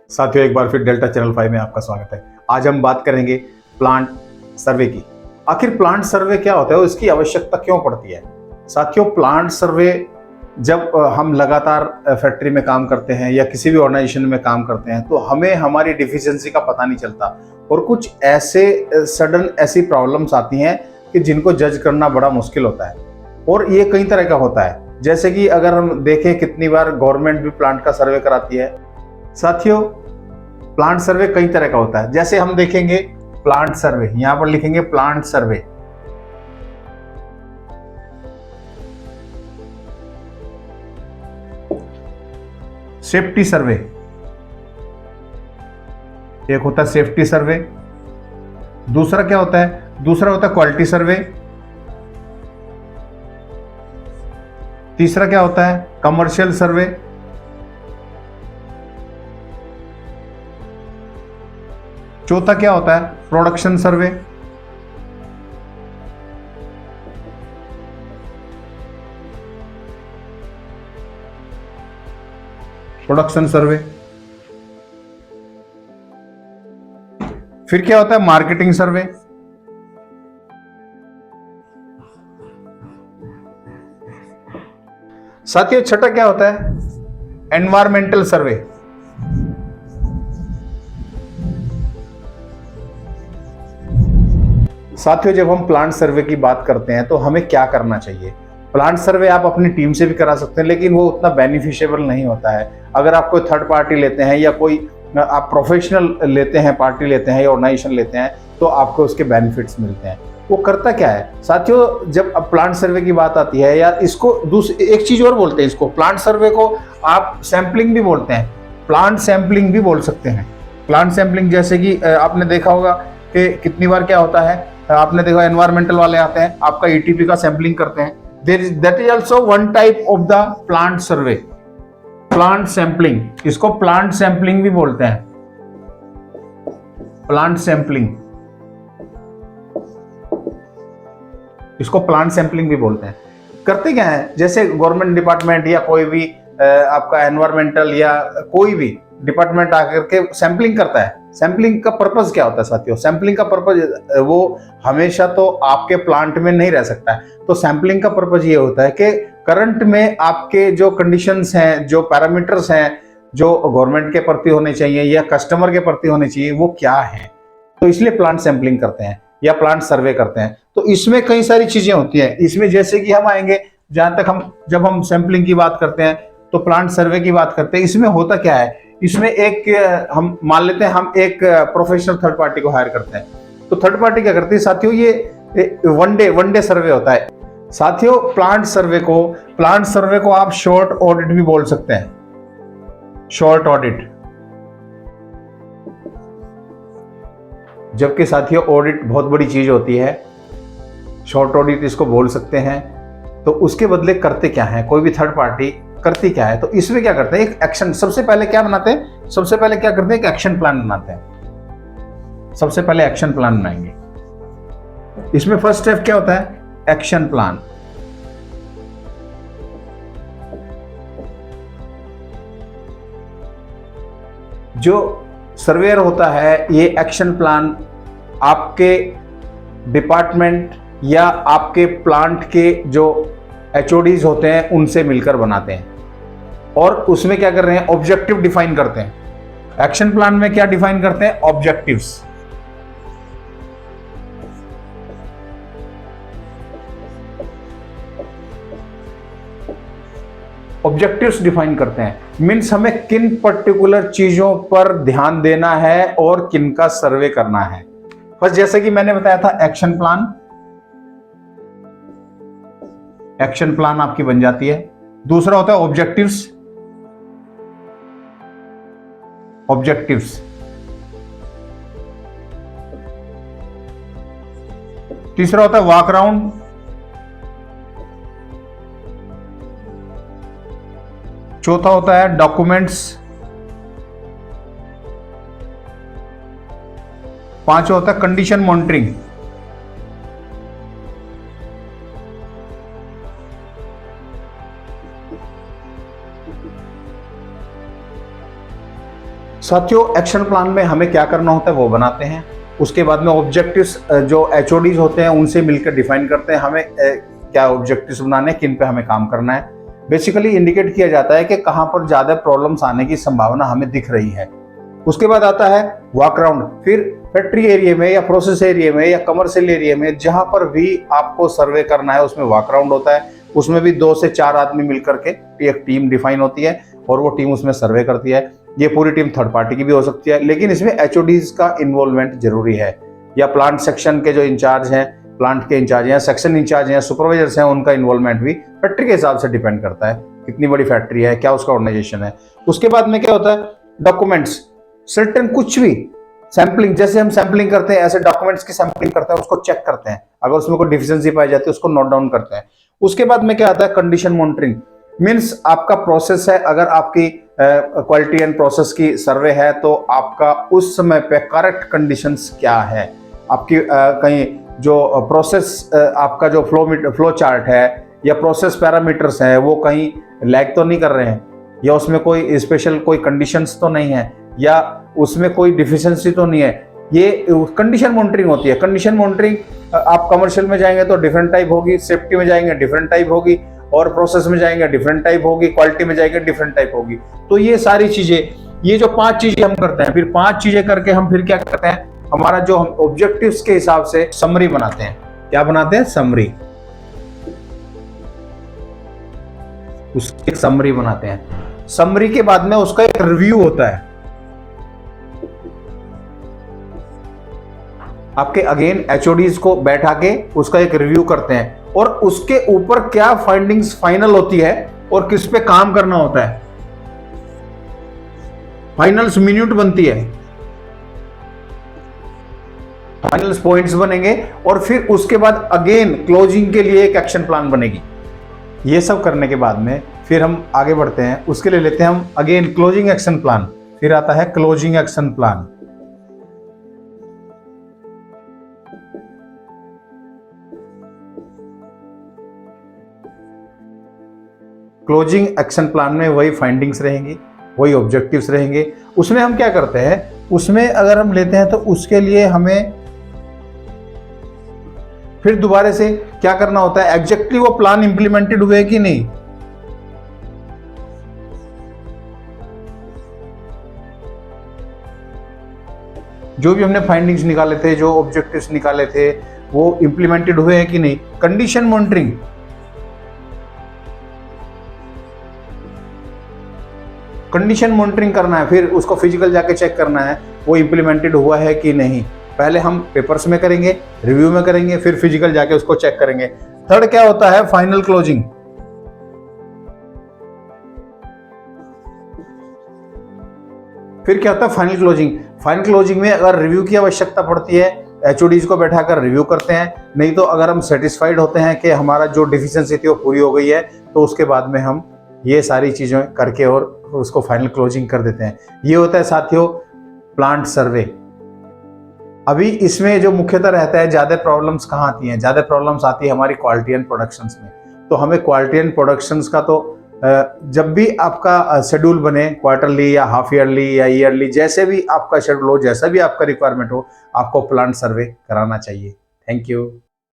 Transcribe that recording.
साथियों, एक बार फिर डेल्टा चैनल 5 में आपका स्वागत है। आज हम बात करेंगे प्लांट सर्वे की। आखिर प्लांट सर्वे क्या होता है और इसकी आवश्यकता क्यों पड़ती है। साथियों, प्लांट सर्वे जब हम लगातार फैक्ट्री में काम करते हैं या किसी भी ऑर्गेनाइजेशन में काम करते हैं तो हमें हमारी डिफिशियंसी का पता नहीं चलता और कुछ ऐसे सडन ऐसी प्रॉब्लम्स आती हैं कि जिनको जज करना बड़ा मुश्किल होता है। और ये कई तरह का होता है, जैसे कि अगर हम देखें कितनी बार गवर्नमेंट भी प्लांट का सर्वे कराती है। साथियों, प्लांट सर्वे कई तरह का होता है। जैसे हम देखेंगे प्लांट सर्वे, यहां पर लिखेंगे प्लांट सर्वे। सेफ्टी सर्वे, एक होता है सेफ्टी सर्वे। दूसरा क्या होता है? दूसरा होता है क्वालिटी सर्वे। तीसरा क्या होता है? कमर्शियल सर्वे। चौथा क्या होता है? प्रोडक्शन सर्वे। प्रोडक्शन सर्वे। फिर क्या होता है? Marketing survey. साथियों, छठा क्या होता है? एनवायरमेंटल सर्वे। साथियों, जब हम प्लांट सर्वे की बात करते हैं तो हमें क्या करना चाहिए? प्लांट सर्वे आप अपनी टीम से भी करा सकते हैं, लेकिन वो उतना बेनिफिशियबल नहीं होता है। अगर आप कोई थर्ड पार्टी लेते हैं या कोई आप प्रोफेशनल लेते हैं, पार्टी लेते हैं या ऑर्गेनाइजेशन लेते हैं, तो आपको उसके बेनिफिट्स मिलते हैं। वो करता क्या है? साथियों, जब अब प्लांट सर्वे की बात आती है, या इसको एक चीज और बोलते हैं, इसको प्लांट सर्वे को आप सैंपलिंग भी बोलते हैं, प्लांट सैंपलिंग भी बोल सकते हैं। प्लांट सैंपलिंग, जैसे कि आपने देखा होगा कि कितनी बार क्या होता है, आपने देखा एनवायरमेंटल वाले आते हैं, आपका ईटीपी का सैंपलिंग करते हैं। That is also one type of the plant survey, plant sampling. इसको प्लांट सैंपलिंग भी बोलते हैं, प्लांट सैंपलिंग। इसको प्लांट सैंपलिंग भी बोलते हैं। करते क्या है, जैसे गवर्नमेंट डिपार्टमेंट या कोई भी आपका एनवायरमेंटल या कोई भी डिपार्टमेंट आकर के सैंपलिंग करता है। सैंपलिंग का पर्पस क्या होता है साथियों? सैंपलिंग का पर्पस वो हमेशा तो आपके प्लांट में नहीं रह सकता है। तो सैंपलिंग का पर्पस ये होता है कि करंट में आपके जो कंडीशंस हैं, जो पैरामीटर्स हैं, जो गवर्नमेंट के प्रति होने चाहिए या कस्टमर के प्रति होने चाहिए, वो क्या है। तो इसलिए प्लांट सैंपलिंग करते हैं या प्लांट सर्वे करते हैं। तो इसमें कई सारी चीजें होती हैं। इसमें जैसे कि हम आएंगे, जहां तक जब हम सैंपलिंग की बात करते हैं तो प्लांट सर्वे की बात करते हैं। इसमें होता क्या है? इसमें एक हम मान लेते हैं, हम एक प्रोफेशनल थर्ड पार्टी को हायर करते हैं। तो थर्ड पार्टी क्या करती है साथियों? ये वन डे सर्वे होता है। साथियों, प्लांट सर्वे को आप शॉर्ट ऑडिट भी बोल सकते हैं, शॉर्ट ऑडिट। जबकि साथियों, ऑडिट बहुत बड़ी चीज होती है, शॉर्ट ऑडिट इसको बोल सकते हैं। तो उसके बदले करते क्या है, कोई भी थर्ड पार्टी करती क्या है? तो इसमें क्या करते हैं? एक एक्शन, सबसे पहले क्या बनाते हैं? सबसे पहले क्या करते हैं? एक एक्शन प्लान बनाते हैं। सबसे पहले एक्शन प्लान बनाएंगे। इसमें फर्स्ट स्टेप क्या होता है? Action plan. जो सर्वेयर होता है, ये एक्शन प्लान आपके डिपार्टमेंट या आपके प्लांट के जो एचओडीज होते हैं उनसे मिलकर बनाते हैं। और उसमें क्या कर रहे हैं? ऑब्जेक्टिव डिफाइन करते हैं। एक्शन प्लान में क्या डिफाइन करते हैं? ऑब्जेक्टिव्स। ऑब्जेक्टिव्स डिफाइन करते हैं, मीन्स हमें किन पर्टिकुलर चीजों पर ध्यान देना है और किन का सर्वे करना है। बस जैसे कि मैंने बताया था, एक्शन प्लान, एक्शन प्लान आपकी बन जाती है। दूसरा होता है ऑब्जेक्टिव्स, ऑब्जेक्टिव्स। तीसरा होता है वॉक अराउंड। चौथा होता है डॉक्यूमेंट्स। पांचवा होता है कंडीशन मॉनिटरिंग। साथियों, एक्शन प्लान में हमें क्या करना होता है वो बनाते हैं। उसके बाद में ऑब्जेक्टिव्स जो एचओडीज होते हैं उनसे मिलकर डिफाइन करते हैं हमें क्या ऑब्जेक्टिव्स बनाने हैं, किन पे हमें काम करना है। बेसिकली इंडिकेट किया जाता है कि कहाँ पर ज्यादा प्रॉब्लम्स आने की संभावना हमें दिख रही है। उसके बाद आता है वॉक अराउंड। फिर फैक्ट्री एरिया में या प्रोसेस एरिया में या कमर्शियल एरिया में जहां पर भी आपको सर्वे करना है उसमें वॉक अराउंड होता है। उसमें भी 2 से 4 आदमी मिलकर के एक टीम डिफाइन होती है और वो टीम उसमें सर्वे करती है। ये पूरी टीम थर्ड पार्टी की भी हो सकती है, लेकिन इसमें एचओडीज का इन्वॉल्वमेंट जरूरी है, या प्लांट सेक्शन के जो इंचार्ज हैं, प्लांट के इंचार्ज हैं, सेक्शन इंचार्ज हैं, सुपरवाइजर्स हैं, उनका इन्वॉल्वमेंट भी फैक्ट्री के हिसाब से डिपेंड करता है कितनी बड़ी फैक्ट्री है, क्या उसका ऑर्गेनाइजेशन है। उसके बाद में क्या होता है, डॉक्यूमेंट्स, सर्टेन कुछ भी सैंपलिंग, जैसे हम सैंपलिंग करते हैं ऐसे डॉक्यूमेंट्स की सैंपलिंग करते हैं, उसको चेक करते हैं, अगर उसमें कोई डिफिशिएंसी पाई जाती है उसको नोट डाउन करते हैं। उसके बाद में क्या आता है, कंडीशन मॉनिटरिंग। मींस आपका प्रोसेस है, अगर आपकी क्वालिटी एंड प्रोसेस की सर्वे है तो आपका उस समय पे करेक्ट कंडीशंस क्या है, आपकी कहीं जो प्रोसेस आपका जो फ्लो चार्ट है या प्रोसेस पैरामीटर्स है वो कहीं लैग तो नहीं कर रहे हैं, या उसमें कोई स्पेशल कोई कंडीशंस तो नहीं है, या उसमें कोई डिफिशिएंसी तो नहीं है। ये कंडीशन मॉनिटरिंग होती है। कंडीशन मॉनिटरिंग आप कमर्शियल में जाएंगे तो डिफरेंट टाइप होगी, सेफ्टी में जाएंगे डिफरेंट टाइप होगी, और प्रोसेस में जाएंगे डिफरेंट टाइप होगी, क्वालिटी में जाएंगे डिफरेंट टाइप होगी। तो ये सारी चीजें, ये जो 5 चीजें हम करते हैं, फिर 5 चीजें करके हम फिर क्या करते हैं, हमारा जो हम ऑब्जेक्टिव्स के हिसाब से समरी बनाते हैं। क्या बनाते हैं, समरी। उसकी समरी बनाते हैं। समरी के बाद में उसका एक रिव्यू होता है। आपके अगेन एचओडीज को बैठा के उसका एक रिव्यू करते हैं, और उसके ऊपर क्या फाइंडिंग्स फाइनल होती है और किस पे काम करना होता है। फाइनल्स मिन्यूट बनती है, फाइनल्स पॉइंट्स बनेंगे, और फिर उसके बाद अगेन क्लोजिंग के लिए एक एक्शन प्लान बनेगी। ये सब करने के बाद में फिर हम आगे बढ़ते हैं। उसके लिए लेते हैं हम अगेन क्लोजिंग एक्शन प्लान। फिर आता है closing action plan. Closing action plan में वही फाइंडिंग्स रहेंगी, वही ऑब्जेक्टिव्स रहेंगे। उसमें हम क्या करते हैं, उसमें अगर हम लेते हैं तो उसके लिए हमें फिर दोबारा से क्या करना होता है, एग्जैक्टली वो प्लान इंप्लीमेंटेड हुए कि नहीं। जो भी हमने फाइंडिंग्स निकाले थे, जो ऑब्जेक्टिव्स निकाले थे, वो इंप्लीमेंटेड हुए हैं कि नहीं। कंडीशन मॉनिटरिंग, कंडीशन मॉनिटरिंग करना है, फिर उसको फिजिकल जाके चेक करना है वो इंप्लीमेंटेड हुआ है कि नहीं। पहले हम पेपर्स में करेंगे, रिव्यू में करेंगे, फिर फिजिकल जाके उसको चेक करेंगे। थर्ड क्या होता है, फाइनल क्लोजिंग। फिर क्या होता है, फाइनल क्लोजिंग। फाइनल क्लोजिंग में अगर रिव्यू की आवश्यकता पड़ती है, एचओडीज को बैठाकर रिव्यू करते हैं, नहीं तो अगर हम सेटिस्फाइड होते हैं कि हमारा जो डिफिशिएंसी थी वो पूरी हो गई है, तो उसके बाद में हम ये सारी चीजें करके और उसको फाइनल क्लोजिंग कर देते हैं। ये होता है साथियों प्लांट सर्वे। अभी इसमें जो मुख्यतः रहता है, ज्यादा प्रॉब्लम्स कहाँ आती हैं, ज्यादा प्रॉब्लम्स आती है हमारी क्वालिटी एंड प्रोडक्शंस में। तो हमें क्वालिटी एंड प्रोडक्शंस का तो जब भी आपका शेड्यूल बने, क्वार्टरली या हाफ ईयरली या ईयरली, जैसे भी आपका शेड्यूल हो, जैसा भी आपका रिक्वायरमेंट हो, आपको प्लांट सर्वे कराना चाहिए। Thank you.